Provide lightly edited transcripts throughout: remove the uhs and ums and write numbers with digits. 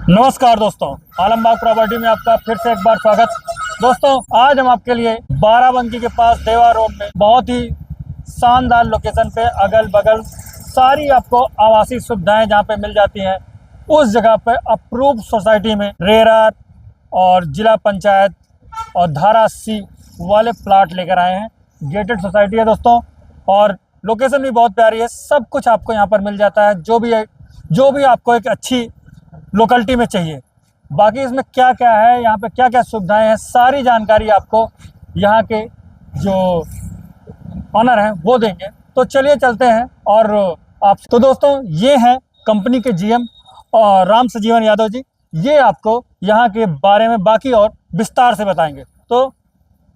नमस्कार दोस्तों, आलमबाग प्रॉपर्टी में आपका फिर से एक बार स्वागत। दोस्तों, आज हम आपके लिए बाराबंकी के पास देवा रोड में बहुत ही शानदार लोकेशन पे अगल बगल सारी आपको आवासीय सुविधाएं जहां पे मिल जाती हैं, उस जगह पे अप्रूव सोसाइटी में रेरा और जिला पंचायत और धारा 80 वाले प्लाट लेकर आए हैं। गेटेड सोसाइटी है दोस्तों, और लोकेशन भी बहुत प्यारी है। सब कुछ आपको यहाँ पर मिल जाता है, जो भी आपको एक अच्छी लोकेलिटी में चाहिए। बाकी इसमें क्या क्या है, यहाँ पे क्या क्या सुविधाएं हैं, सारी जानकारी आपको यहाँ के जो ऑनर हैं वो देंगे। तो चलिए चलते हैं। और आप तो दोस्तों, ये हैं कंपनी के जीएम और राम सजीवन यादव जी। ये आपको यहाँ के बारे में बाकी और विस्तार से बताएंगे। तो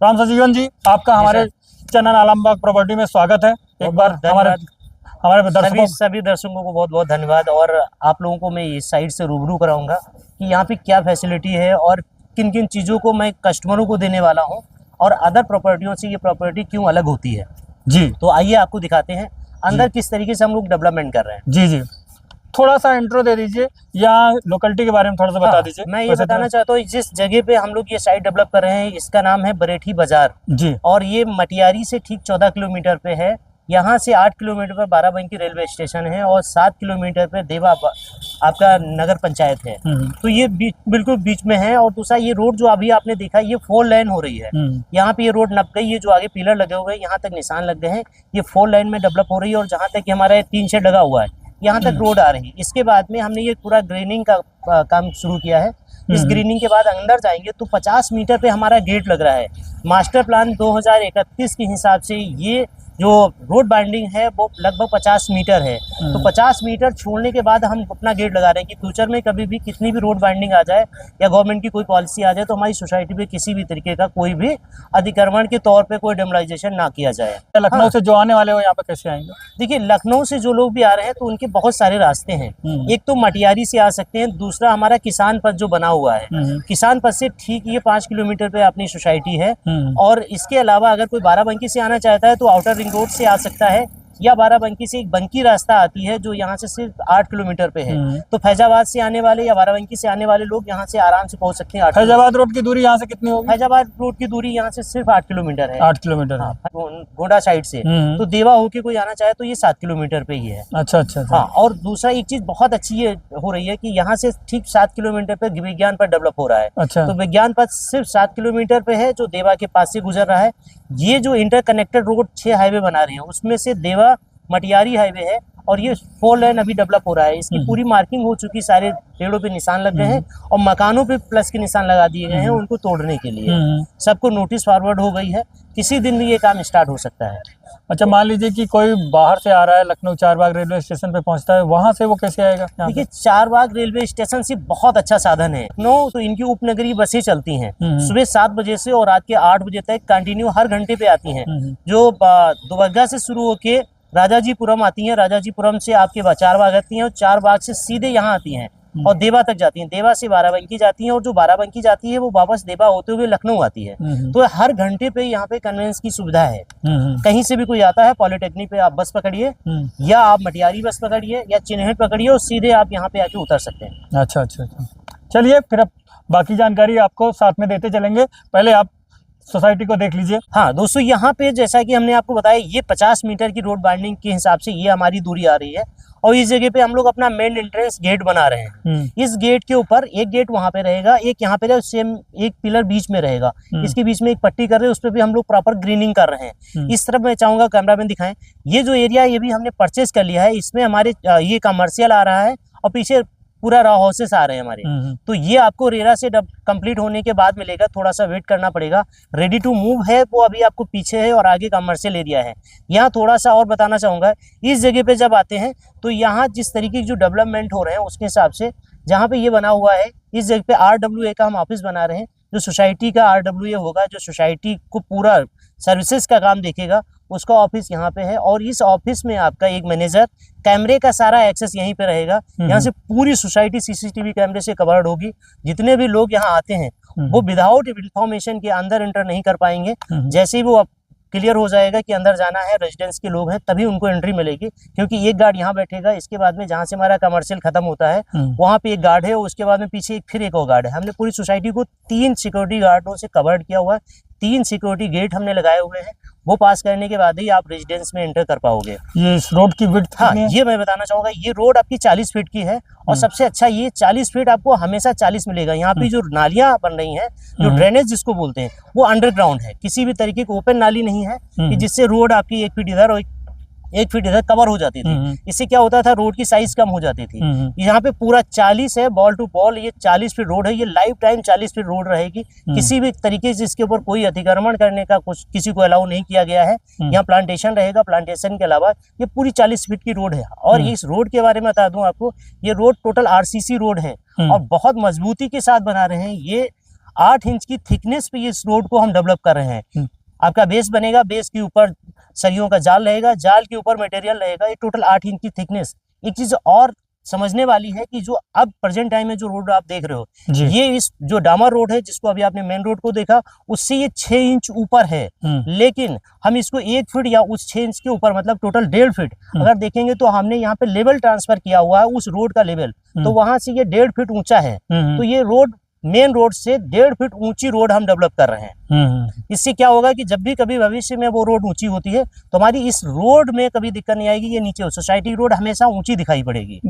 राम सजीवन जी, आपका हमारे चैनल आलमबाग प्रॉपर्टी में स्वागत है। एक बार हमारे सभी दर्शकों को बहुत बहुत धन्यवाद। और आप लोगों को मैं इस साइड से रूबरू कराऊंगा कि यहाँ पे क्या फैसिलिटी है और किन किन चीज़ों को मैं कस्टमरों को देने वाला हूँ और अदर प्रॉपर्टियों से ये प्रॉपर्टी क्यों अलग होती है जी। तो आइए आपको दिखाते हैं अंदर किस तरीके से हम लोग डेवलपमेंट कर रहे हैं। जी जी, थोड़ा सा इंट्रो दे दीजिए या लोकेलिटी के बारे में थोड़ा सा बता दीजिए। मैं ये बताना चाहता हूँ, जिस जगह पे हम लोग ये साइट डेवलप कर रहे हैं इसका नाम है बरेठी बाजार जी। और ये मटियारी से ठीक 14 किलोमीटर पे है। यहाँ से 8 किलोमीटर पर बाराबंकी रेलवे स्टेशन है और 7 किलोमीटर पे देवा आपका नगर पंचायत है। तो ये बिल्कुल बीच में है। और दूसरा, ये रोड जो अभी आपने देखा ये 4 लेन हो रही है। यहाँ पे ये रोड नप गई, ये जो आगे पिलर लगे हुए हैं यहाँ तक निशान लग गए हैं। ये 4 लेन में डेवलप हो रही है और जहाँ तक हमारा 3 शेड लगा हुआ है यहाँ तक रोड आ रही है। इसके बाद में हमने ये पूरा ग्रीनिंग का काम शुरू किया है। इस ग्रीनिंग के बाद अंदर जाएंगे तो 50 मीटर पे हमारा गेट लग रहा है। मास्टर प्लान 2031 के हिसाब से ये जो रोड बाइंडिंग है वो लगभग 50 मीटर है। तो 50 मीटर छोड़ने के बाद हम अपना गेट लगा रहे हैं कि फ्यूचर में कभी भी कितनी भी रोड बाइंडिंग आ जाए या गवर्नमेंट की कोई पॉलिसी आ जाए तो हमारी सोसाइटी पे किसी भी तरीके का कोई भी अतिक्रमण के तौर पे कोई डेमोलाइजेशन ना किया जाए। लखनऊ से जो आने वाले हो यहाँ पे कैसे आएंगे? देखिए, लखनऊ से जो लोग भी आ रहे हैं तो उनके बहुत सारे रास्ते हैं। एक तो मटियारी से आ सकते हैं, दूसरा हमारा किसान पथ जो बना हुआ है, किसान पथ से ठीक ये 5 किलोमीटर पे अपनी सोसाइटी है। और इसके अलावा अगर कोई बाराबंकी से आना चाहता है तो आउटर रिंग रोड से आ सकता है, या बाराबंकी से एक बंकी रास्ता आती है जो यहाँ से सिर्फ 8 किलोमीटर पे है। तो फैजाबाद से आने वाले या बाराबंकी से आने वाले लोग यहाँ से आराम से पहुँच सकते हैं। फैजाबाद रोड की दूरी यहाँ से कितनी होगी? फैजाबाद रोड की दूरी यहाँ से सिर्फ 8 किलोमीटर है। 8 किलोमीटर है। गोंडा साइड से तो देवा होके कोई आना चाहे तो ये 7 किलोमीटर पे ही है। अच्छा। हाँ, और दूसरा एक चीज बहुत अच्छी ये हो रही है कि यहाँ से ठीक 7 किलोमीटर पे विज्ञान पथ डेवलप हो रहा है। अच्छा। तो विज्ञान पथ सिर्फ 7 किलोमीटर पे है जो देवा के पास से गुजर रहा है। ये जो इंटरकनेक्टेड रोड 6 हाईवे बना रहे हैं उसमें से देवा मटियारी हाईवे है और ये 4 लेन अभी डेवलप हो रहा है। इसकी पूरी मार्किंग हो चुकी, सारे पेड़ों पे निशान लग गए हैं और मकानों पे प्लस के निशान लगा दिए गए हैं उनको तोड़ने के लिए। सबको नोटिस फॉरवर्ड हो गई है, किसी दिन भी ये काम स्टार्ट हो सकता है। अच्छा, मान लीजिए कि कोई बाहर से आ रहा है, लखनऊ चारबाग रेलवे स्टेशन पे पहुंचता है, वहां से वो कैसे आएगा? देखिए, चारबाग रेलवे स्टेशन से बहुत अच्छा साधन है। लखनऊ तो इनकी उपनगरीय बसें चलती हैं सुबह 7 बजे से और रात के 8 बजे तक कंटिन्यू हर घंटे पे आती हैं, जो दुबग्गा से शुरू होके राजाजीपुरम आती हैं। राजाजीपुरम से आपके चारबाग आती हैं और चारबाग से सीधे यहाँ आती हैं और देवा तक जाती हैं। देवा से बाराबंकी जाती हैं और जो बाराबंकी जाती है वो वापस देवा होते हुए लखनऊ आती है। तो हर घंटे पे यहाँ पे कन्वेंस की सुविधा है। कहीं से भी कोई आता है, पॉलिटेक्निक पे आप बस पकड़िए या आप मटियारी बस पकड़िए या चिन्हित पकड़िए और सीधे आप यहाँ पे आके उतर सकते हैं। अच्छा। चलिए फिर अब बाकी जानकारी आपको साथ में देते चलेंगे, पहले आप सोसाइटी को देख लीजिए। हाँ दोस्तों, यहाँ पे जैसा कि हमने आपको बताया ये 50 मीटर की रोड बाइंडिंग के हिसाब से ये हमारी दूरी आ रही है और इस जगह पे हम लोग अपना मेन एंट्रेंस गेट बना रहे हैं। इस गेट के ऊपर एक गेट वहाँ पे रहेगा, एक यहाँ पे रहेगा, सेम एक पिलर बीच में रहेगा। इसके बीच में एक पट्टी कर रहे हैं, उस पर भी हम लोग प्रॉपर ग्रीनिंग कर रहे हैं। इस तरफ मैं चाहूंगा कैमरा मैन दिखाएं, ये जो एरिया ये भी हमने परचेज कर लिया है। इसमें हमारे ये कमर्शियल आ रहा है और पीछे पूरा रॉ हाउसेस आ रहे हैं हमारे। तो ये आपको रेरा से कंप्लीट होने के बाद मिलेगा, थोड़ा सा वेट करना पड़ेगा। रेडी टू मूव है वो अभी आपको पीछे है और आगे कमर्शियल एरिया है। यहाँ थोड़ा सा और बताना चाहूँगा, इस जगह पे जब आते हैं तो यहाँ जिस तरीके की जो डेवलपमेंट हो रहे हैं उसके हिसाब से जहाँ पे ये बना हुआ है इस जगह पे RWA का हम ऑफिस बना रहे हैं। जो सोसाइटी का RWA होगा, जो सोसाइटी को पूरा सर्विसेज का काम देखेगा, उसका ऑफिस यहाँ पे है। और इस ऑफिस में आपका एक मैनेजर, कैमरे का सारा एक्सेस यहीं पे रहेगा। यहाँ से पूरी सोसाइटी CCTV कैमरे से कवर्ड होगी। जितने भी लोग यहाँ आते हैं वो विदाउट इंफॉर्मेशन के अंदर एंटर नहीं कर पाएंगे। जैसे ही वो क्लियर हो जाएगा कि अंदर जाना है, रेजिडेंस के लोग हैं, तभी उनको एंट्री मिलेगी। क्योंकि एक गार्ड यहाँ बैठेगा, इसके बाद में जहाँ से हमारा कमर्शियल खत्म होता है वहाँ पे एक गार्ड है, उसके बाद में पीछे फिर एक और गार्ड है। हमने पूरी सोसाइटी को 3 सिक्योरिटी गार्डों से कवर्ड किया हुआ है, 3 सिक्योरिटी गेट हमने लगाए हुए हैं। वो पास करने के बाद ही आप रेजिडेंस में एंटर कर पाओगे। ये इस रोड की विड्थ हाँ, कितनी है? ये मैं बताना चाहूंगा, ये रोड आपकी 40 फीट की है और सबसे अच्छा ये 40 फीट आपको हमेशा 40 मिलेगा। यहाँ पे जो नालियां बन रही हैं, जो ड्रेनेज जिसको बोलते हैं, वो अंडरग्राउंड है, किसी भी तरीके की ओपन नाली नहीं है कि जिससे रोड आपकी 1 फीट इधर और 1 फीट इधर कवर हो जाती थी। इससे क्या होता था, रोड की साइज कम हो जाती थी। यहाँ पे पूरा 40 है, बॉल टू बॉल, ये 40 फीट रोड है, ये लाइफ टाइम 40 फीट रोड रहेगी। किसी भी तरीके से इसके ऊपर कोई अतिक्रमण करने का कुछ किसी को अलाउ नहीं किया गया है। यहाँ प्लांटेशन रहेगा, प्लांटेशन के अलावा ये पूरी 40 फीट की रोड है। और इस रोड के बारे में बता दूं आपको, ये रोड टोटल RCC रोड है और बहुत मजबूती के साथ बना रहे हैं। ये 8 इंच की थिकनेस पे इस रोड को हम डेवलप कर रहे हैं। आपका बेस बनेगा, बेस के ऊपर सरियों का जाल रहेगा, जाल के ऊपर मटेरियल रहेगा। ये टोटल 8 इंच की थिकनेस। एक चीज और समझने वाली है कि जो अब प्रेजेंट टाइम में जो रोड आप देख रहे हो, ये इस जो डामर रोड है, जिसको अभी आपने मेन रोड को देखा, उससे ये 6 इंच ऊपर है। लेकिन हम इसको 1 फीट या उस 6 इंच के ऊपर, मतलब टोटल 1.5 फीट अगर देखेंगे तो हमने यहाँ पे लेवल ट्रांसफर किया हुआ है उस रोड का लेवल। तो वहां से ये 1.5 फीट ऊंचा है। तो ये रोड मेन रोड से 1.5 फीट ऊंची रोड हम डेवलप कर रहे हैं। इससे क्या होगा कि जब भी कभी भविष्य में वो रोड ऊंची होती है तो हमारी इस रोड में कभी दिक्कत नहीं आएगी। ये नीचे सोसाइटी रोड हमेशा ऊंची दिखाई पड़ेगी।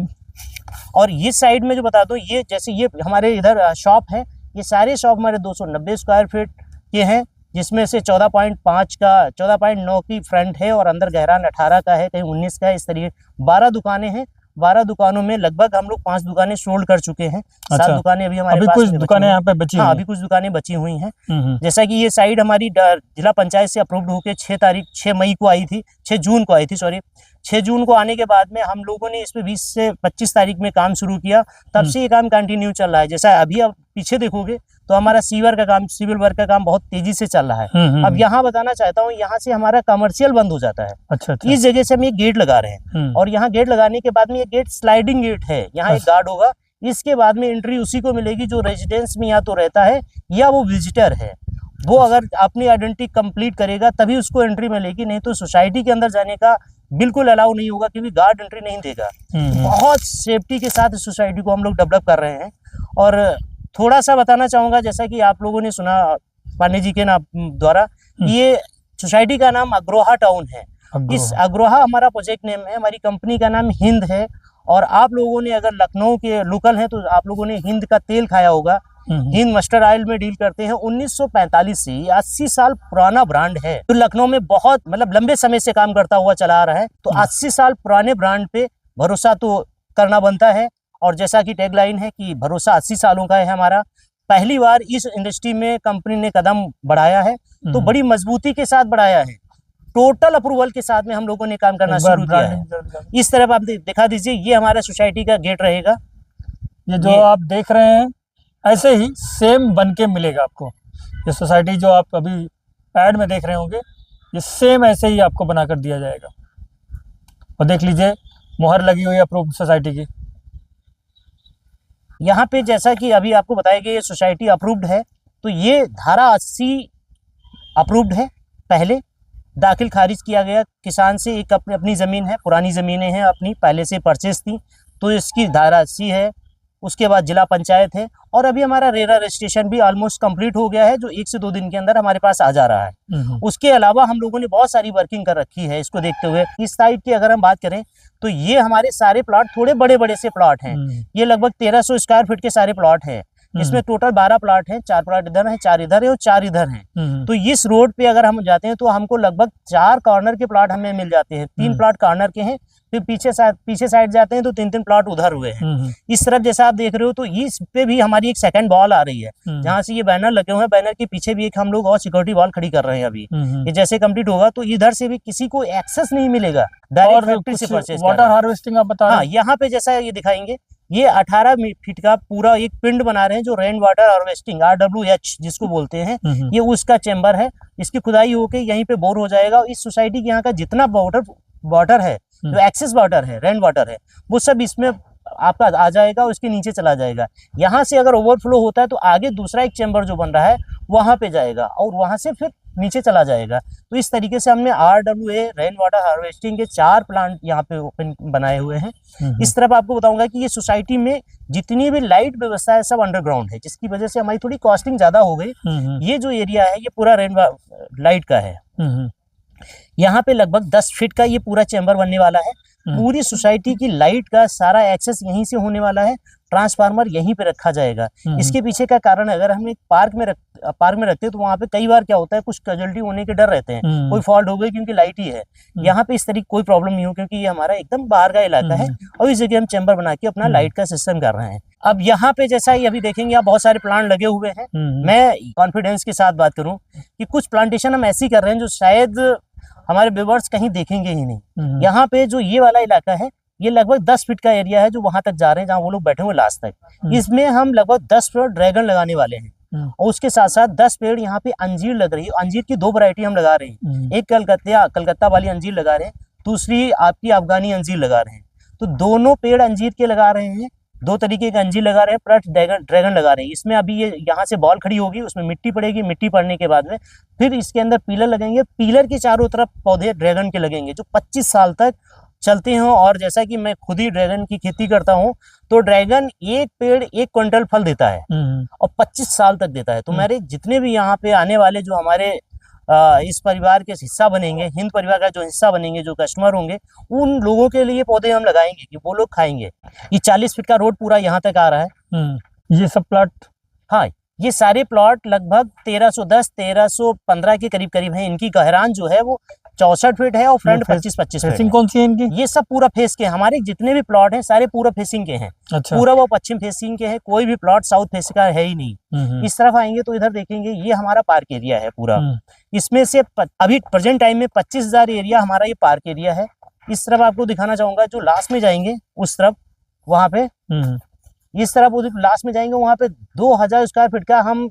और ये साइड में जो बता दो, ये जैसे ये हमारे इधर शॉप है, ये सारे शॉप हमारे 290 स्क्वायर फीट के हैं, जिसमें से 14.5 का 14.9 की फ्रंट है और अंदर गहरान 18 का है, कहीं 19 का है। इस तरीके 12 दुकानें हैं। 12 दुकानों में लगभग हम लोग 5 दुकानें सोल्ड कर चुके हैं। 7 दुकानें अभी हमारे पास कुछ दुकानें यहाँ पे बची हैं। हाँ, अभी कुछ दुकानें बची हुई हैं। जैसा कि ये साइड हमारी जिला पंचायत से अप्रूव्ड होकर 6 मई को आई थी, 6 जून को आई थी, सॉरी 6 जून को आने के बाद में हम लोगों ने इस पे 20 से 25 तारीख में काम शुरू किया। तब से ये काम कंटिन्यू चल रहा है। जैसा अभी आप पीछे देखोगे तो हमारा सीवर का काम, सिविल वर्क का काम बहुत तेजी से चल रहा है। अब यहाँ बताना चाहता हूँ, यहाँ से हमारा कमर्शियल बंद हो जाता है। अच्छा। इस जगह से हम ये गेट लगा रहे हैं और यहाँ गेट लगाने के बाद में ये गेट स्लाइडिंग गेट है। यहाँ एक गार्ड होगा, इसके बाद में एंट्री उसी को मिलेगी जो रेजिडेंस में या तो रहता है या वो विजिटर है। वो अगर अपनी आइडेंटिटी कंप्लीट करेगा तभी उसको एंट्री मिलेगी, नहीं तो सोसाइटी के अंदर जाने का बिल्कुल अलाउ नहीं होगा, क्योंकि गार्ड एंट्री नहीं देगा। बहुत सेफ्टी के साथ इस सोसाइटी को हम लोग डेवलप कर रहे हैं। और थोड़ा सा बताना चाहूंगा, जैसा कि आप लोगों ने सुना पांडे जी के नाम द्वारा, ये सोसाइटी का नाम अग्रोहा टाउन है। इस अग्रोहा हमारा प्रोजेक्ट नेम है, हमारी कंपनी का नाम हिंद है। और आप लोगों ने अगर लखनऊ के लोकल हैं तो आप लोगों ने हिंद का तेल खाया होगा। हिंद मस्टर्ड ऑयल में डील करते हैं। 1945 से 80 साल पुराना ब्रांड है, तो लखनऊ में बहुत मतलब लंबे समय से काम करता हुआ चला आ रहा है। तो 80 साल पुराने ब्रांड पे भरोसा तो करना बनता है। और जैसा कि टैगलाइन है कि भरोसा 80 सालों का है हमारा। पहली बार इस इंडस्ट्री में कंपनी ने कदम बढ़ाया है, तो बड़ी मजबूती के साथ बढ़ाया है। टोटल अप्रूवल के साथ में हम लोगों ने काम करना शुरू किया है। इस तरफ आप दिखा दीजिए, ये हमारा सोसाइटी का गेट रहेगा। ये जो आप देख रहे हैं ऐसे ही सेम बन के मिलेगा आपको। ये सोसाइटी जो आप अभी ऐड में देख रहे होंगे, ये सेम ऐसे ही आपको बना कर दिया जाएगा। और देख लीजिए, मुहर लगी हुई है अप्रूव्ड सोसाइटी की। यहाँ पे जैसा कि अभी आपको बताया गया ये सोसाइटी अप्रूव्ड है, तो ये धारा 80 अप्रूव्ड है। पहले दाखिल खारिज किया गया, किसान से एक अपनी ज़मीन है, पुरानी ज़मीनें हैं अपनी पहले से परचेज थी, तो इसकी धारा 80 है। उसके बाद जिला पंचायत है। और अभी हमारा रेरा रजिस्ट्रेशन भी ऑलमोस्ट कंप्लीट हो गया है, जो 1 से 2 दिन के अंदर हमारे पास आ जा रहा है। उसके अलावा हम लोगों ने बहुत सारी वर्किंग कर रखी है इसको देखते हुए। इस साइड की अगर हम बात करें तो ये हमारे सारे प्लॉट थोड़े बड़े बड़े से प्लॉट हैं। ये लगभग 1300 स्क्वायर फीट के सारे प्लॉट हैं। इसमें टोटल 12 प्लॉट हैं, 4 प्लॉट इधर हैं, 4 इधर है और 4 इधर हैं। तो इस रोड पे अगर हम जाते हैं तो हमको लगभग 4 कॉर्नर के प्लॉट हमें मिल जाते हैं। 3 प्लॉट कॉर्नर के हैं, फिर पीछे साइड जाते हैं तो 3 प्लॉट उधर हुए हैं। इस तरफ जैसा आप देख रहे हो, तो इस पे भी हमारी एक सेकंड वॉल आ रही है, जहाँ से ये बैनर लगे हुए हैं। बैनर के पीछे भी एक हम लोग और सिक्योरिटी वॉल खड़ी कर रहे हैं अभी। ये जैसे कंप्लीट होगा तो इधर से भी किसी को एक्सेस नहीं मिलेगा, डायरेक्ट फैक्ट्री से परचेज। वाटर हार्वेस्टिंग आप बता रहे हैं? हाँ, यहाँ पे जैसा ये दिखाएंगे, ये 18 फीट का पूरा एक पिंड बना रहे हैं, जो रेन वाटर हार्वेस्टिंग RWH जिसको बोलते हैं, ये उसका चेम्बर है। इसकी खुदाई होके यहीं पे बोर हो जाएगा। इस सोसाइटी के यहाँ का जितना वाटर है, जो एक्सेस वाटर है, रेन वाटर है, वो सब इसमें आपका आ जाएगा, उसके नीचे चला जाएगा। यहाँ से अगर ओवरफ्लो होता है तो आगे दूसरा एक चेम्बर जो बन रहा है वहां पे जाएगा और वहां से फिर नीचे चला जाएगा। तो इस तरीके से हमने RWA रेन वाटर हार्वेस्टिंग के 4 प्लांट यहाँ पे ओपन बनाए हुए हैं। इस तरफ आपको बताऊंगा कि ये सोसाइटी में जितनी भी लाइट व्यवस्था है सब अंडरग्राउंड है, जिसकी वजह से हमारी थोड़ी कॉस्टिंग ज्यादा हो गई। ये जो एरिया है ये पूरा रेन लाइट का है। यहाँ पे लगभग 10 फीट का ये पूरा चैम्बर बनने वाला है। पूरी सोसाइटी की लाइट का सारा एक्सेस यहीं से होने वाला है। ट्रांसफार्मर यहीं पे रखा जाएगा। इसके पीछे का कारण, अगर हम एक पार्क में रखते हैं तो वहाँ पे कई बार क्या होता है, कुछ कैजुअलिटी होने के डर रहते हैं, कोई फॉल्ट हो गई क्योंकि लाइट ही है। यहाँ पे इस तरीके कोई प्रॉब्लम नहीं हो, क्योंकि ये हमारा एकदम बाहर का इलाका है और इस जगह हम चैम्बर बना के अपना लाइट का सिस्टम कर रहे हैं। अब यहाँ पे जैसा ही अभी देखेंगे आप, बहुत सारे प्लांट लगे हुए हैं। मैं कॉन्फिडेंस के साथ बात करूँ कि कुछ प्लांटेशन हम ऐसी कर रहे हैं जो शायद हमारे व्यूअर्स कहीं देखेंगे ही नहीं। यहाँ पे जो ये वाला इलाका है ये लगभग 10 फीट का एरिया है जो वहां तक जा रहे हैं, जहाँ वो लोग बैठे हुए लास्ट तक। इसमें हम लगभग 10 पेड़ ड्रैगन लगाने वाले हैं और उसके साथ साथ 10 पेड़ यहाँ पे अंजीर लग रही है। अंजीर की 2 वैरायटी हम लगा रहे हैं, एक कलकत्ता वाली अंजीर लगा रहे हैं, दूसरी आपकी अफगानी अंजीर लगा रहे हैं। तो दोनों पेड़ अंजीर के लगा रहे हैं, 2 तरीके का अंजीर लगा रहे हैं, प्लस ड्रैगन लगा रहे हैं। इसमें अभी ये यहाँ से बॉल खड़ी होगी, उसमें मिट्टी पड़ेगी, मिट्टी पड़ने के बाद में फिर इसके अंदर पिलर लगेंगे। पिलर के चारों तरफ पौधे ड्रैगन के लगेंगे जो 25 साल तक चलते हैं। और जैसा कि मैं खुद ही ड्रैगन की खेती करता हूँ, तो ड्रैगन एक पेड़ 1 क्विंटल फल देता है और 25 साल तक देता है। तो मेरे जितने भी यहाँ पे आने वाले जो हमारे इस परिवार के हिस्सा बनेंगे, हिंद परिवार का जो हिस्सा बनेंगे, जो कस्टमर होंगे, उन लोगों के लिए पौधे हम लगाएंगे कि वो लोग खाएंगे। ये 40 फीट का रोड पूरा यहाँ तक आ रहा है। ये सब प्लॉट, हाँ, ये सारे प्लॉट लगभग 1310 1315 के करीब करीब है। इनकी गहरान जो है वो 64 फीट है और फ्रंट 25-25 फीट। कौन सी है इनकी? ये सब पूरा फेस के, हमारे जितने भी प्लॉट हैं सारे पूरा फेसिंग के हैं। अच्छा। पूरा वो पश्चिम फेसिंग के हैं, कोई भी प्लॉट साउथ फेस का है ही नहीं। इस तरफ आएंगे तो इधर देखेंगे ये हमारा पार्क एरिया है पूरा। इसमें से अभी प्रेजेंट टाइम में 25,000 एरिया हमारा ये पार्क एरिया है। इस तरफ आपको दिखाना चाहूंगा, जो लास्ट में जाएंगे उस तरफ, वहां पे इस तरफ लास्ट में जाएंगे, वहां पे 2000 स्क्वायर फीट का हम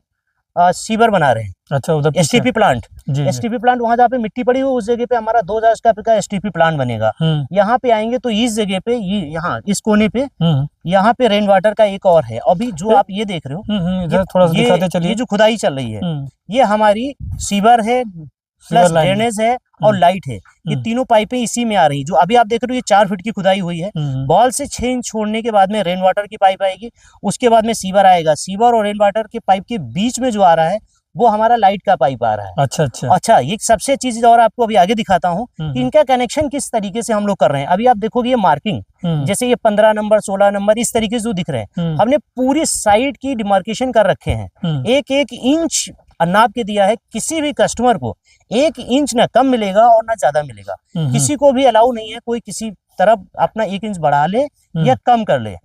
सीवर बना रहे हैं। अच्छा, उधर एसटीपी प्लांट, एसटीपी प्लांट वहां जहाँ पे मिट्टी पड़ी हुई उस जगह पे हमारा 2000 स्क्वायर फीट का एसटीपी प्लांट बनेगा। यहाँ पे आएंगे तो इस जगह पे, यहाँ इस कोने पे, यहाँ पे रेन वाटर का एक और है। अभी जो आप ये देख रहे हो, थोड़ा सा दिखाते चलिए। ये जो खुदाई चल रही है ये हमारी सीवर है, प्लस ड्रेनेज है और लाइट है। ये तीनों पाइपें इसी में आ रही, जो अभी आप देख रहे हो ये 4 फीट की खुदाई हुई है। बॉल से 6 इंच छोड़ने के बाद में रेन वाटर की पाइप आएगी, उसके बाद में सीवर आएगा। सीवर और रेन वाटर के पाइप के बीच में जो आ रहा है वो हमारा लाइट का पाइप आ रहा है। अच्छा, ये सबसे चीज और आपको अभी आगे दिखाता हूँ कि इनका कनेक्शन किस तरीके से हम लोग कर रहे हैं। अभी आप देखोगे ये मार्किंग, जैसे ये 15 नंबर 16 नंबर इस तरीके से जो दिख रहे हैं, हमने पूरी साइड की डिमार्केशन कर रखे हैं। 1-1 इंच नाप के दिया है। किसी भी कस्टमर को 1 इंच ना कम मिलेगा और ना ज्यादा मिलेगा। किसी को भी अलाउ नहीं है कोई किसी तरफ अपना 1 इंच बढ़ा ले या कम कर ले,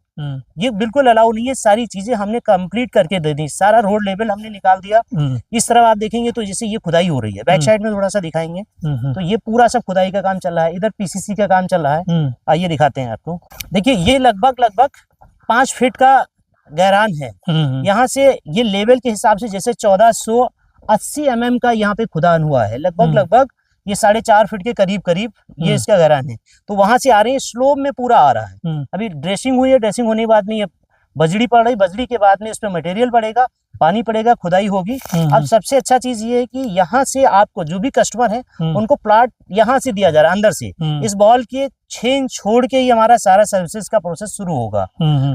ये बिल्कुल अलाउ नहीं है। सारी चीजें हमने कंप्लीट करके दे दी, सारा रोड लेवल हमने निकाल दिया। इस तरफ आप देखेंगे तो जैसे ये खुदाई हो रही है, बैक साइड में थोड़ा सा दिखाएंगे तो ये पूरा सब खुदाई का काम चल रहा है। इधर पीसीसी का काम चल रहा है, आइए दिखाते हैं आपको। देखिए ये लगभग 5 फीट का गहरान है। यहाँ से ये लेवल के हिसाब से जैसे 1480 mm का यहाँ पे खुदान हुआ है। लगभग ये 4.5 फीट के करीब ये इसका गहरान है। तो वहां से आ रहे हैं, स्लोप में पूरा आ रहा है। अभी ड्रेसिंग हुई है, ड्रेसिंग होने के बाद में ये बजड़ी पड़ रही, बजड़ी के बाद में इस पे मटेरियल पड़ेगा, पानी पड़ेगा, खुदाई होगी। अब सबसे अच्छा चीज ये है कि यहाँ से आपको जो भी कस्टमर है उनको प्लाट यहाँ से दिया जा रहा है, अंदर से। इस बॉल के 6 इंच छोड़ के ही हमारा सारा सर्विसेज का प्रोसेस शुरू होगा।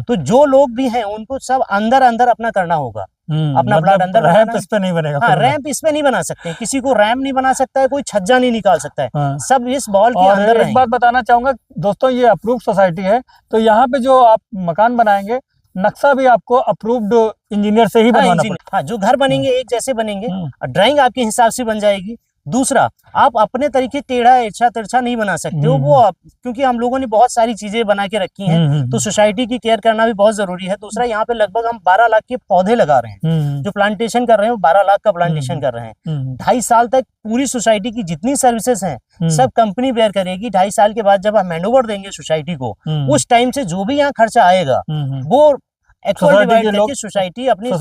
तो जो लोग भी हैं उनको सब अंदर अपना करना होगा, अपना प्लाट अंदर। रैंप इस पे नहीं बनेगा। हाँ, रैंप इस पे नहीं बना सकते, किसी को रैंप नहीं बना सकता है, कोई छज्जा नहीं निकाल सकता है, सब इस बॉल के अंदर। एक बात बताना चाहूंगा दोस्तों, ये अप्रूव्ड सोसाइटी है, तो यहाँ पे जो आप मकान बनाएंगे नक्शा भी आपको अप्रूव्ड इंजीनियर से ही बनवाना पड़ेगा। हाँ, जो घर बनेंगे एक जैसे बनेंगे, ड्राइंग आपके हिसाब से बन जाएगी। दूसरा, आप अपने तरीके टेढ़ा अच्छा तिरछा नहीं बना सकते हो, वो क्योंकि हम लोगों ने बहुत सारी चीजें बना के रखी हैं, तो सोसाइटी की केयर करना भी बहुत जरूरी है। दूसरा, यहाँ पे लगभग हम 12 लाख के पौधे लगा रहे हैं। जो प्लांटेशन कर रहे हैं 12 लाख का प्लांटेशन कर रहे हैं। 2.5 साल तक पूरी सोसाइटी की जितनी सर्विसेज हैं सब कंपनी बेयर करेगी। 2.5 साल के बाद जब हम हैंडओवर देंगे सोसाइटी को, उस टाइम से जो भी यहाँ खर्चा आएगा वो सोसाइटी अपनी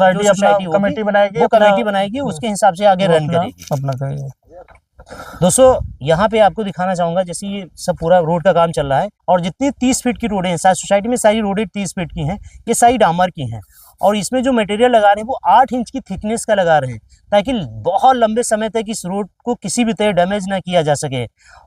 कमेटी बनाएगी, उसके हिसाब से आगे रन करेगी। दोस्तों, यहाँ पे आपको दिखाना चाहूंगा, जैसे ये सब पूरा रोड का काम चल रहा है और जितनी 30 फीट की रोडें हैं, सोसाइटी में सारी रोडें 30 फीट की हैं, ये सारी डामर की हैं। और इसमें जो मटेरियल लगा रहे हैं वो 8 इंच की थिकनेस का लगा रहे हैं, ताकि बहुत लंबे समय तक इस रोड को किसी भी तरह डैमेज ना किया जा सके।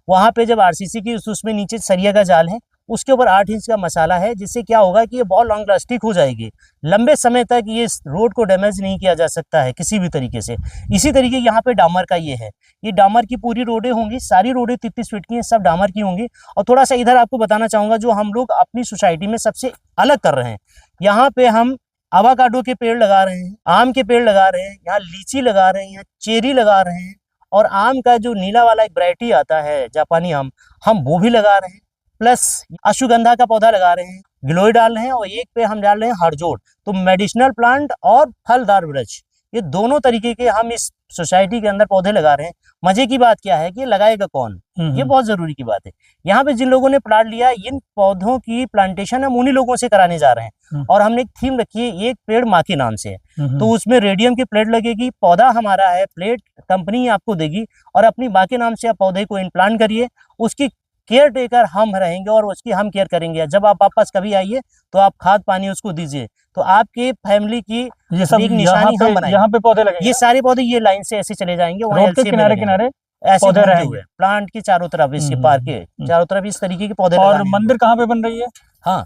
वहाँ पे जब आरसीसी की उसमें नीचे सरिया का जाल है, उसके ऊपर 8 इंच का मसाला है, जिससे क्या होगा कि ये बहुत लॉन्ग लास्टिक हो जाएगी, लंबे समय तक ये रोड को डैमेज नहीं किया जा सकता है किसी भी तरीके से। इसी तरीके यहाँ पे डामर का ये है, ये डामर की पूरी रोडें होंगी, सारी रोडें 33 फीट की हैं, सब डामर की होंगी। और थोड़ा सा इधर आपको बताना चाहूँगा जो हम लोग अपनी सोसाइटी में सबसे अलग कर रहे हैं, यहाँ पे हम आवाकाडो के पेड़ लगा रहे हैं, आम के पेड़ लगा रहे हैं, यहाँ लीची लगा रहे हैं, चेरी लगा रहे हैं, और आम का जो नीला वाला एक वैरायटी आता है जापानी आम, हम वो भी लगा रहे हैं, प्लस अश्वगंधा का पौधा लगा रहे हैं, गिलोय डाल रहे हैं, और एक पे हम डाल रहे हैं हरजोड़। तो मेडिसिनल प्लांट और फलदार वृक्ष, ये दोनों तरीके के हम इस सोसाइटी के अंदर पौधे लगा रहे हैं। मजे की बात क्या है कि लगाएगा कौन, ये बहुत जरूरी की बात है। यहाँ पे जिन लोगों ने प्लाट लिया, इन पौधों की प्लांटेशन हम उन्हीं लोगों से कराने जा रहे हैं, और हमने एक थीम रखी है, एक पेड़ माँ के नाम से है। तो उसमें रेडियम की प्लेट लगेगी, पौधा हमारा है, प्लेट कंपनी आपको देगी, और अपनी माँ के नाम से आप पौधे को इम्प्लांट करिए, उसकी केयर टेकर हम रहेंगे और उसकी हम केयर करेंगे। जब आप वापस कभी आइए तो आप खाद पानी उसको दीजिए, तो आपके फैमिली की ये सब एक निशानी हम बनाएंगे। यहाँ पे पौधे लगे, ये सारे पौधे ये लाइन से ऐसे चले जाएंगे, रोड के किनारे किनारे ऐसे पौधे घूमते रहेंगे, हुए प्लांट के चारों तरफ, इसके पार्क के चारों तरफ इस तरीके के पौधे और लगाने हैं। मंदिर कहाँ पे बन रही है? हाँ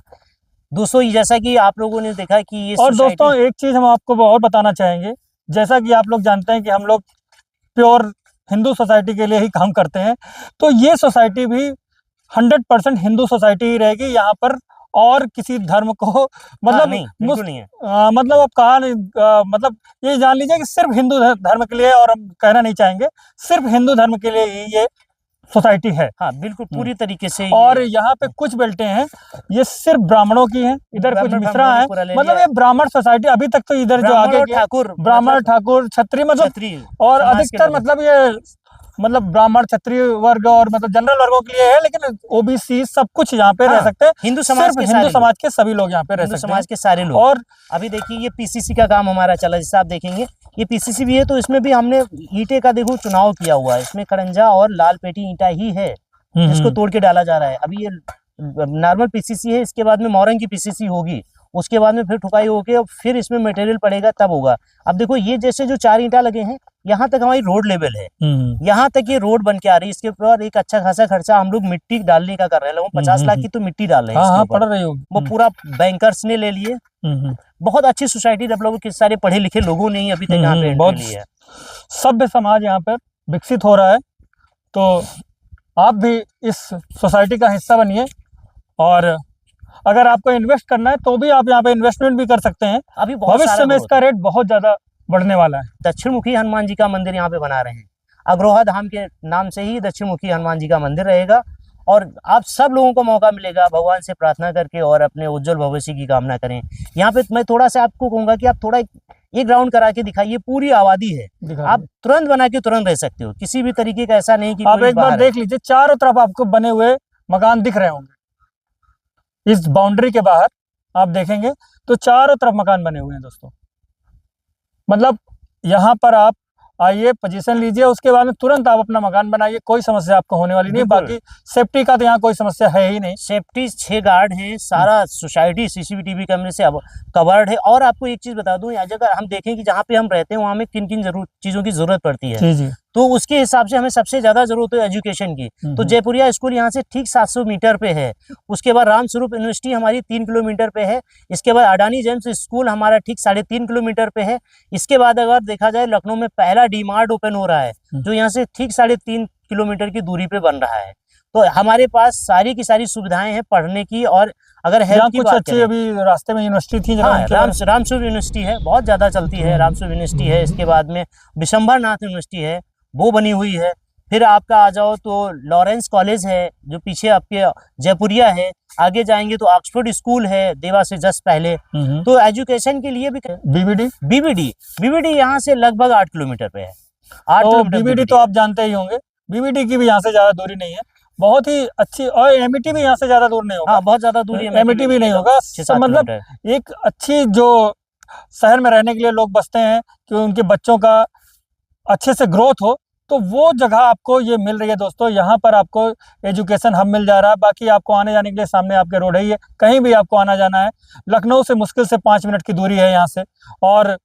दोस्तों, जैसा कि आप लोगों ने देखा कि ये और दोस्तों एक चीज हम आपको और बताना चाहेंगे, जैसा कि आप लोग जानते हैं कि हम लोग प्योर हिंदू सोसाइटी के लिए ही काम करते हैं, तो ये सोसाइटी भी 100% हिंदू सोसाइटी ही रहेगी। यहाँ पर और किसी धर्म को मतलब नहीं, बिल्कुल नहीं है। मतलब अब कहा नहीं, मतलब ये जान लीजिए कि सिर्फ हिंदू धर्म के लिए, और हम कहना नहीं चाहेंगे, सिर्फ हिंदू धर्म के लिए ही ये सोसाइटी है। हाँ बिल्कुल पूरी तरीके से। और यहाँ पे कुछ बेल्टें हैं, ये सिर्फ ब्राह्मणों की हैं, इधर कुछ मिश्रा है, मतलब ये ब्राह्मण सोसाइटी अभी तक तो इधर जो आगे ठाकुर, ब्राह्मण ठाकुर क्षत्रिय मतलब, और अधिकतर मतलब ये मतलब ब्राह्मण क्षत्रिय वर्ग और मतलब जनरल वर्गों के लिए है, लेकिन ओबीसी सब कुछ यहाँ पे रह सकते हैं। हिंदू समाज के सभी लोग यहाँ पे रह सकते हैं, समाज के सारे लोग। और अभी देखिए ये पीसीसी का काम हमारा चला, जैसे आप देखेंगे ये पीसीसी भी है, तो इसमें भी हमने ईंटे का देखो चुनाव किया हुआ है, इसमें खड़ंजा और लाल पेटी ईंटा ही है जिसको तोड़ के डाला जा रहा है। अभी ये नॉर्मल पीसीसी है, इसके बाद में मोरंग की पीसीसी होगी, उसके बाद में फिर ठुकाई होके और फिर इसमें मटेरियल पड़ेगा तब होगा। अब देखो ये जैसे जो 4 ईंटा लगे हैं, यहाँ तक हमारी रोड लेवल है, यहाँ तक ये रोड बन के आ रही है। इसके ऊपर एक अच्छा खासा खर्चा हम लोग मिट्टी डालने का कर रहे हैं, 50 लाख की तो मिट्टी डाल रहे हैं, पड़ रही होगी, वो पूरा बैंकर्स ने ले लिए। बहुत अच्छी सोसाइटी डेवलप, किस सारे पढ़े लिखे लोगों ने अभी तक यहाँ पे बहुत लिया है। सभ्य समाज यहाँ पर विकसित हो रहा है, तो आप भी इस सोसाइटी का हिस्सा बनिए, और अगर आपको इन्वेस्ट करना है तो भी आप यहाँ पे इन्वेस्टमेंट भी कर सकते हैं। अभी भविष्य में इसका रेट बहुत ज्यादा बढ़ने वाला है। दक्षिण मुखी हनुमान जी का मंदिर यहाँ पे बना रहे हैं, अग्रोहा धाम के नाम से ही दक्षिण मुखी हनुमान जी का मंदिर रहेगा, और आप सब लोगों को मौका मिलेगा भगवान से प्रार्थना करके और अपने उज्जवल भविष्य की कामना करें। यहाँ पे मैं थोड़ा सा आपको कहूंगा कि आप थोड़ा एक राउंड करा के दिखाइए, पूरी आबादी है, आप तुरंत बना के तुरंत रह सकते हो, किसी भी तरीके का ऐसा नहीं कि आप एक बार देख लीजिए, चारों तरफ आपको बने हुए मकान दिख रहे होंगे। इस बाउंड्री के बाहर आप देखेंगे तो चारों तरफ मकान बने हुए हैं दोस्तों। मतलब यहाँ पर आप आइए, पोजीशन लीजिए, उसके बाद में तुरंत आप अपना मकान बनाइए, कोई समस्या आपको होने वाली नहीं है। बाकी सेफ्टी का तो यहाँ कोई समस्या है ही नहीं। सेफ्टी 6 गार्ड हैं, सारा सोसाइटी सीसीटीवी कैमरे से अब कवर्ड है। और आपको एक चीज बता दूं, आज अगर हम देखें कि जहाँ पे हम रहते हैं वहाँ में किन किन चीजों की जरूरत पड़ती है, जी। तो उसके हिसाब से हमें सबसे ज्यादा जरूरत है एजुकेशन की। तो जयपुरिया स्कूल यहाँ से ठीक 700 मीटर पे है। उसके बाद रामस्वरूप यूनिवर्सिटी हमारी 3 किलोमीटर पे है। इसके बाद अडानी जेम्स स्कूल हमारा ठीक 3.5 किलोमीटर पे है। इसके बाद अगर देखा जाए लखनऊ में पहला डी-मार्ट ओपन हो रहा है, जो यहाँ से ठीक 3.5 किलोमीटर की दूरी पे बन रहा है। तो हमारे पास सारी की सारी सुविधाएं हैं पढ़ने की। और अगर हेल्थ की बात करें, अभी रास्ते में यूनिवर्सिटी थी, रामस्वरूप यूनिवर्सिटी है, बहुत ज्यादा चलती है, रामस्वरूप यूनिवर्सिटी है। इसके बाद में विशंबर नाथ यूनिवर्सिटी है, वो बनी हुई है। फिर आपका आ जाओ तो लॉरेंस कॉलेज है जो पीछे आपके जयपुरिया है। आगे जाएंगे तो ऑक्सफोर्ड स्कूल है देवा से जस्ट पहले। तो एजुकेशन के लिए भी बीबीडी यहाँ से लगभग 8 किलोमीटर पे है। 8 किलोमीटर बीबीडी तो आप जानते ही होंगे, बीबीडी की भी यहाँ से ज्यादा दूरी नहीं है, बहुत ही अच्छी। और एमईटी भी यहाँ से ज्यादा दूर नहीं होगा। हाँ, बहुत ज्यादा दूरी एमईटी भी नहीं होगा। मतलब एक अच्छी जो शहर में रहने के लिए लोग बसते हैं कि उनके बच्चों का अच्छे से ग्रोथ हो, तो वो जगह आपको ये मिल रही है दोस्तों। यहाँ पर आपको एजुकेशन हब मिल जा रहा है। बाकी आपको आने जाने के लिए सामने आपके रोड है, ये कहीं भी आपको आना जाना है। लखनऊ से मुश्किल से 5 मिनट की दूरी है यहाँ से। और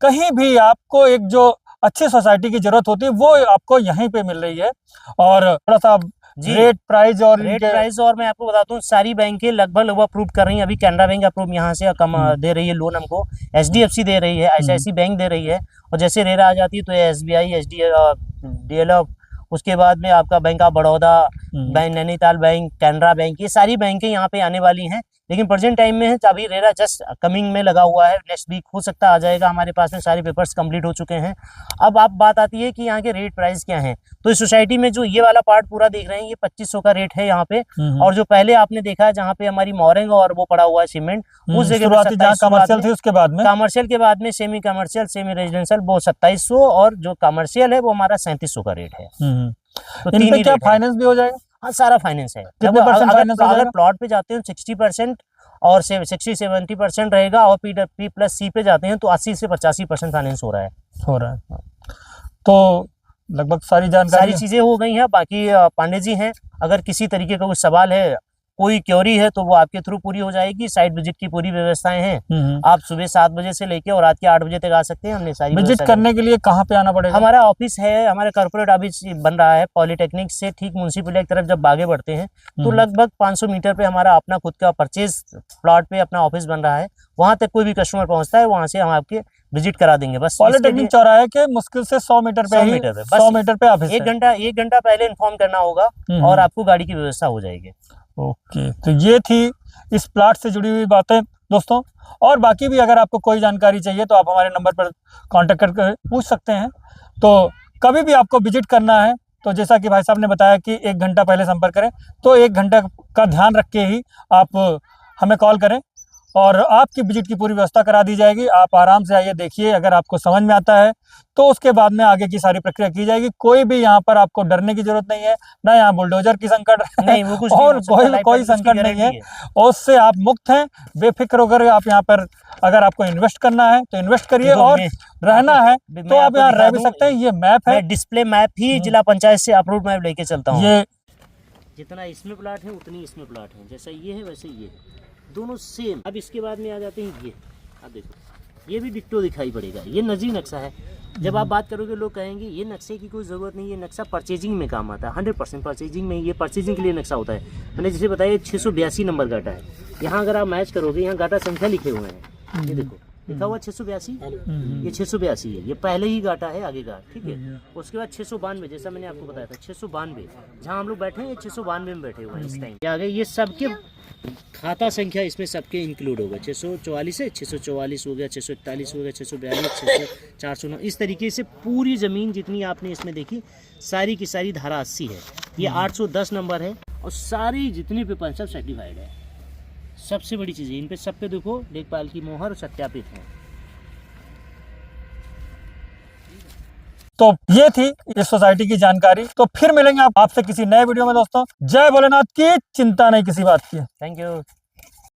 कहीं भी आपको एक जो अच्छी सोसाइटी की जरूरत होती है वो आपको यहीं पे मिल रही है। और थोड़ा सा रेट प्राइस और मैं आपको बताता हूँ, सारी बैंकें लगभग अप्रूव कर रही हैं। अभी कैनरा बैंक अप्रूव यहाँ से कम दे रही है लोन हमको, HDFC दे रही है, ICICI बैंक दे रही है। और जैसे रेरा आ जाती है तो SBI, DLF, उसके बाद में आपका bank of Baroda bank, Nainital bank, Canara bank, ये सारी बैंकें यहाँ पे आने वाली हैं। लेकिन प्रेजेंट टाइम में है, अभी रेरा जस्ट कमिंग में लगा हुआ है। नेक्स्ट वीक हो सकता आ जाएगा, हमारे पास में सारे पेपर्स कंप्लीट हो चुके हैं। अब आप बात आती है कि यहाँ के रेट प्राइस क्या हैं। तो इस सोसाइटी में जो ये वाला पार्ट पूरा देख रहे हैं, ये 2500 का रेट है यहाँ पे। और जो पहले आपने देखा है जहाँ पे हमारी मोरंग और वो पड़ा हुआ है सीमेंट, उस जगह कमर्शियल थी, उसके बाद में कमर्शियल के बाद में सेमी कमर्शियल, सेमी रेजिडेंशियल, वो 2700, और जो कमर्शियल है वो हमारा 3700 का रेट है। तो इन पे क्या फाइनेंस भी हो जाएगा? हाँ, सारा फाइनेंस है। अगर प्लॉट पे जाते हैं 60% और 60-70% रहेगा, और P+C पे जाते हैं तो 80 से 85% फाइनेंस हो रहा है। तो लगभग सारी चीजें हो गई हैं। बाकी पांडे जी हैं, अगर किसी तरीके का कोई सवाल है, कोई क्वेरी है, तो वो आपके थ्रू पूरी हो जाएगी। साइट विजिट की पूरी व्यवस्थाएं हैं। आप सुबह 7 बजे से लेके और रात के 8 बजे तक आ सकते हैं। हमने सारी विजिट करने के लिए कहाँ पे आना पड़ेगा? हमारा ऑफिस है, हमारा कॉर्पोरेट ऑफिस बन रहा है पॉलिटेक्निक से ठीक म्युनिसिपल की तरफ जब आगे बढ़ते हैं तो लगभग 500 मीटर पे हमारा अपना खुद का परचेज प्लॉट पे अपना ऑफिस बन रहा है। वहां तक कोई भी कस्टमर पहुंचता है, वहां से हम आपके विजिट करा देंगे। बस पॉलिटेक्निक चौराहे के मुश्किल से 100 मीटर पे 100 मीटर पे ऑफिस है। 1 घंटा पहले इन्फॉर्म करना होगा और आपको गाड़ी की व्यवस्था हो जाएगी। ओके, तो ये थी इस प्लाट से जुड़ी हुई बातें दोस्तों। और बाकी भी अगर आपको कोई जानकारी चाहिए तो आप हमारे नंबर पर कांटेक्ट करके पूछ सकते हैं। तो कभी भी आपको विजिट करना है तो जैसा कि भाई साहब ने बताया कि 1 घंटा पहले संपर्क करें, तो 1 घंटा का ध्यान रख के ही आप हमें कॉल करें और आपकी विजिट की पूरी व्यवस्था करा दी जाएगी। आप आराम से आइए, देखिए, अगर आपको समझ में आता है तो उसके बाद में आगे की सारी प्रक्रिया की जाएगी। कोई भी यहाँ पर आपको डरने की जरूरत नहीं है, ना यहाँ बुलडोजर की संकट नहीं, वो कुछ और कोई संकट नहीं है। उससे आप मुक्त हैं, बेफिक्र होकर आप यहाँ पर अगर आपको इन्वेस्ट करना है तो इन्वेस्ट करिए, और रहना है तो आप यहाँ रह भी सकते हैं। ये मैप है, डिस्प्ले मैप ही जिला पंचायत से अप्रूव्ड मैप लेके चलता हूँ। ये जितना इसमें प्लाट है उतनी इसमें प्लाट है, जैसा ये है वैसे ये दोनों सेम। अब इसके बाद में आ जाते हैं ये, अब देखो ये भी डिट्टो दिखाई पड़ेगा। ये नजी नक्शा है। जब आप बात करोगे लोग कहेंगे ये नक्शे की कोई ज़रूरत नहीं, ये नक्शा परचेजिंग में काम आता है। 100% परचेजिंग में, ये परचेजिंग के लिए नक्शा होता है। मैंने जैसे बताया 682 नंबर गाटा है। यहाँ अगर आप मैच करोगे, यहाँ गाटा संख्या लिखे हुए हैं, ये देखो लिखा हुआ 682, ये 682 है, ये पहले ही गाटा है आगे का, ठीक है। उसके बाद 692, जैसा मैंने आपको बताया था 692, जहाँ हम लोग बैठे हैं 692 में बैठे हुए हैं इस टाइम। आगे ये सबके खाता संख्या इसमें सबके इंक्लूड होगा। 644 है, 644 हो गया, 641 हो गया, 642, 409, इस तरीके से पूरी ज़मीन जितनी आपने इसमें देखी सारी की सारी धारा 80 है। ये 810 नंबर है और सारी जितनी पेपर सब सर्टिफाइड है। सबसे बड़ी चीज़ है इन पे सब पे देखो लेखपाल की मोहर सत्यापित है। तो ये थी इस सोसाइटी की जानकारी। तो फिर मिलेंगे आपसे किसी नए वीडियो में दोस्तों। जय भोलेनाथ की, चिंता नहीं किसी बात की। Thank you.